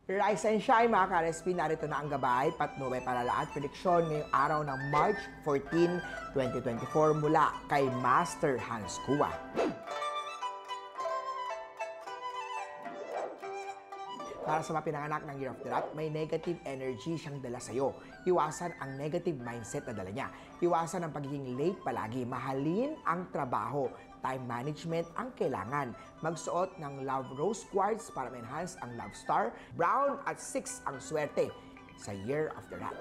Rise and shine mga ka-RSP, narito na ang gabay, patnubay, palala at prediksyon ngayong araw ng March 14, 2024 mula kay Master Hans Kua. Para sa mga pinanganak ng Year of the Rat, may negative energy siyang dala sa'yo. Iwasan ang negative mindset na dala niya. Iwasan ang pagiging late palagi. Mahalin ang trabaho. Time management ang kailangan. Magsuot ng Love Rose Quartz para ma-enhance ang Love Star. Brown at 6 ang swerte sa Year of the Rat.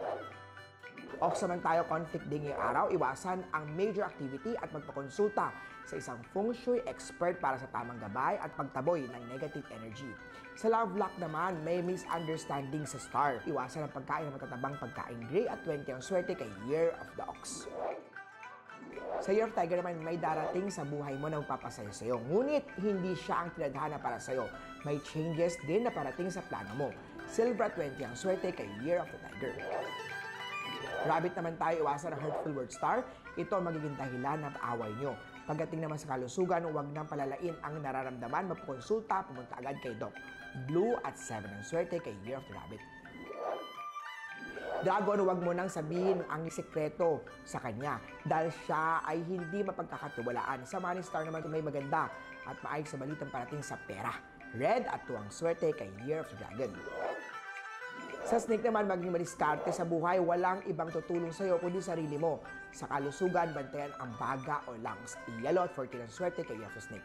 Ox naman tayo, conflict din ngayong araw. Iwasan ang major activity at magpakonsulta sa isang feng shui expert para sa tamang gabay at pagtaboy ng negative energy. Sa love luck naman, may misunderstanding sa star. Iwasan ang pagkain ng matatabang pagkain gray at 20 ang swerte kay Year of the Ox. Sa Year of Tiger naman, may darating sa buhay mo na magpapasaya sa'yo. Ngunit, hindi siya ang tinadhana para sa'yo. May changes din na parating sa plano mo. Silver at 20 ang swerte kay Year of the Tiger. Rabbit naman tayo, iwasan ang hurtful word star. Ito ang magiging dahilan ng away nyo. Pagdating naman sa kalusugan, huwag nang palalain ang nararamdaman, magpakonsulta, pumunta agad kay Doc. Blue at 7 ang swerte kay Year of the Rabbit. Dragon, huwag mo nang sabihin ang sikreto sa kanya dahil siya ay hindi mapagkakatiwalaan. Sa Money Star naman, may maganda at maayos sa balitang parating sa pera. Red at 2 ang swerte kay Year of the Dragon. Sa Snake naman, maging madiskarte sa buhay, walang ibang tutulong sa iyo kundi sarili mo. Sa kalusugan, bantayan ang baga o lungs. Yellow at 14 ang swerte kay Year of the Snake.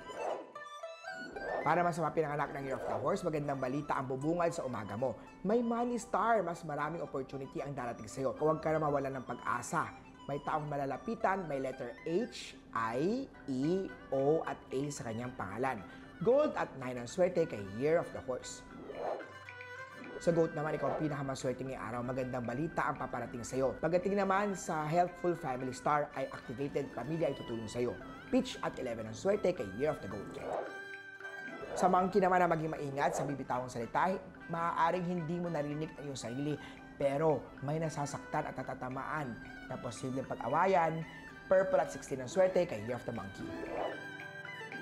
Para mas sa mga pinanganak ng Year of the Horse, magandang balita ang bubungad sa umaga mo. May Money Star, mas maraming opportunity ang darating sa iyo. Huwag ka na mawalan ng pag-asa. May taong malalapitan, may letter H, I, E, O at A sa kanyang pangalan. Gold at 9 ang swerte kay Year of the Horse. Sa Goat naman, ikaw ang pinakamaswerte ngayong araw. Magandang balita ang paparating sa iyo. Pagdating naman sa Healthful Family Star ay activated, pamilya ay tutulong sa iyo. Peach at 11 ang swerte kay Year of the Goat. Sa Monkey naman na maging maingat sa bibitawang salita, maaaring hindi mo narinig ang iyong sarili, pero may nasasaktan at natatamaan na posibleng pag-awayan. Purple at 16 ang swerte kay Year of the Monkey.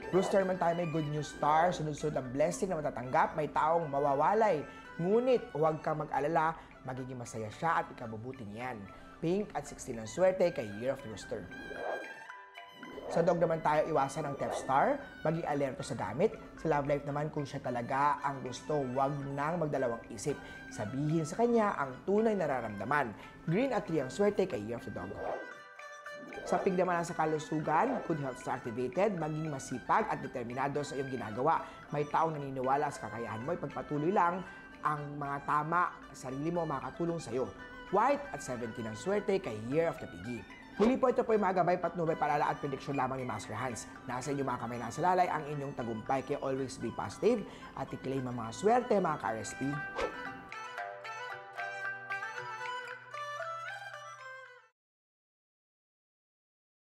Rooster naman tayo, may good news star, sunod-sunod ang blessing na matatanggap, may taong mawawalay. Ngunit huwag kang mag-alala, magiging masaya siya at ikabubuti niyan. Pink at 16 ang swerte kay Year of the Rooster. Sa Dog naman tayo, iwasan ang theft star, maging alerto sa gamit. Sa love life naman, kung siya talaga ang gusto, huwag nang magdalawang isip. Sabihin sa kanya ang tunay nararamdaman. Green at 3 ang swerte kay Year of the Dog. Sa Pig naman sa kalusugan, good health star activated, maging masipag at determinado sa iyong ginagawa. May taong naniniwala sa kakayahan mo, ipagpatuloy lang ang mga tama, sarili mo makakatulong sa iyo. White at 17 ang swerte kay Year of the Piggy. Muli po, ito po yung mga gabay, patnubay, palala at prediksyon lamang ni Master Hans. Nasa inyo mga kamay, nasa lalay ang inyong tagumpay, kaya always be positive at i-claim ang mga swerte mga ka-RSP.